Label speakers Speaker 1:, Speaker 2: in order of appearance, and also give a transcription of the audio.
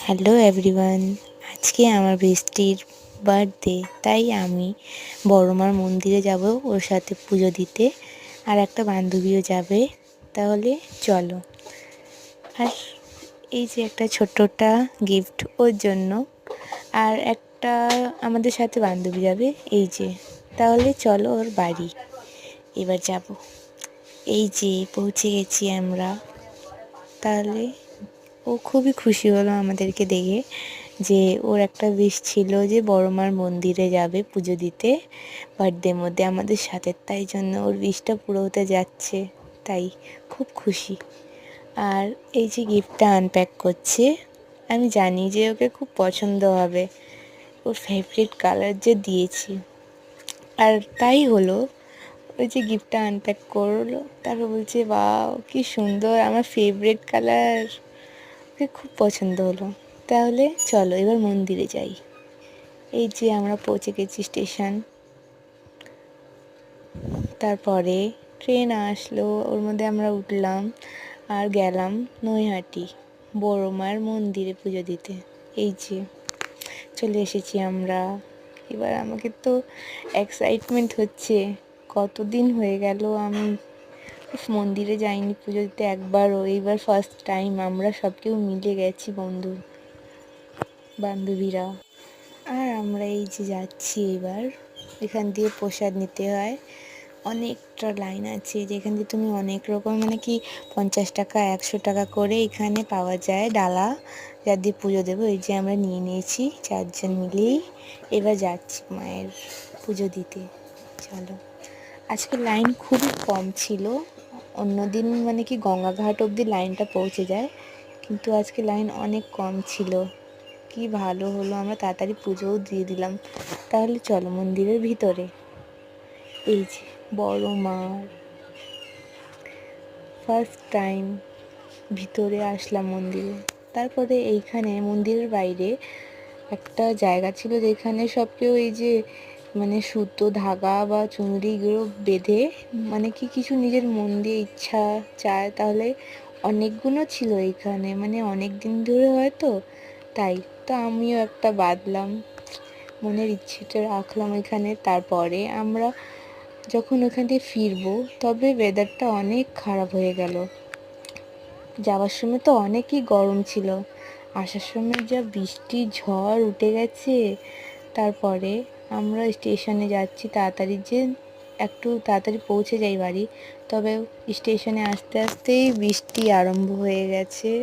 Speaker 1: Hello everyone, আজকে আমার বেস্টির birthday, তাই আমি বড়মার মন্দিরে যাব ওর সাথে পুজো দিতে। আর একটা বান্ধবীও যাবে, তাহলে চলো। আর এই যে একটা ছোট্টটা গিফট ওর জন্য, আর একটা আমাদের সাথে বান্ধবী যাবে, এই যে। তাহলে চলো ওর বাড়ি এবার যাব। এই যে পৌঁছে গেছি আমরা। তাহলে ও খুবই খুশি হলো আমাদেরকে দেখে, যে ওর একটা উইশ ছিল যে বড়মার মন্দিরে যাবে পুজো দিতে বার্থডের মধ্যে আমাদের সাথে, তাই জন্য ওর উইশটা পুরো হতে যাচ্ছে, তাই খুব খুশি। আর এই যে গিফটটা আনপ্যাক করছে, আমি জানি যে ওকে খুব পছন্দ হবে, ওর ফেভারিট কালার যে দিয়েছি। আর তাই হলো, ওই যে গিফটটা আনপ্যাক করলো, তারপর বলছে বাহ কি সুন্দর, আমার ফেভারিট কালার, ওকে খুব পছন্দ হলো। তাহলে চলো এবার মন্দিরে যাই। এই যে আমরা পৌঁছে গেছি স্টেশন। তারপরে ট্রেন আসলো, ওর মধ্যে আমরা উঠলাম আর গেলাম নৈহাটি বড়মার মন্দিরে পুজো দিতে। এই যে চলে এসেছি আমরা। এবার আমাকে তো এক্সাইটমেন্ট হচ্ছে, কতদিন হয়ে গেল আমি মন্দিরে যাইনি পুজো দিতে একবারও। এইবার ফার্স্ট টাইম আমরা সব কেউ মিলে গেছি, বন্ধু বান্ধবীরা। আর আমরা এই যে যাচ্ছি এবার, এখান দিয়ে প্রসাদ নিতে হয়, অনেকটা লাইন আছে, যেখান দিয়ে তুমি অনেক রকম মানে কি 50 টাকা 100 টাকা করে এখানে পাওয়া যায় ডালা, যা দিয়ে পুজো দেবো। এই যে আমরা নিয়ে নিয়েছি 4 জন মিলেই, এবার যাচ্ছি মায়ের পুজো দিতে। চলো। আজকে লাইন খুবই কম ছিল, অন্যদিন মানে কি গঙ্গাঘাট অবধি লাইনটা পৌঁছে যায়, কিন্তু আজকে লাইন অনেক কম ছিল। কি ভালো হলো, আমরা তাড়াতাড়ি পুজোও দিয়ে দিলাম। তাহলে চলো মন্দিরের ভিতরে। এই যে বড় মার ফার্স্ট টাইম ভিতরে আসলাম মন্দিরে। তারপরে এইখানে মন্দিরের বাইরে একটা জায়গা ছিল, যেখানে সব কেউ এই যে মানে সুতো ধাগা বা চুনরি এগুলো বেঁধে মানে কি কিছু নিজের মন দিয়ে ইচ্ছা চায়, তাহলে অনেকগুলো ছিল এইখানে, মানে অনেক দিন ধরে হয়তো, তাই তো আমিও একটা বাঁধলাম, মনের ইচ্ছেটা রাখলাম এখানে। তারপরে আমরা যখন ওখান থেকে ফিরবো, তবে ওয়েদারটা অনেক খারাপ হয়ে গেল। যাওয়ার সময় তো অনেকই গরম ছিল, আসার সময় যা বৃষ্টি ঝড় উঠে গেছে। তারপরে আমরা স্টেশনে যাচ্ছি তাড়াতাড়ি, যে একটু তাড়াতাড়ি পৌঁছে যাই বাড়ি, তবে স্টেশনে আসতে আসতেই বৃষ্টি আরম্ভ হয়ে গেছে।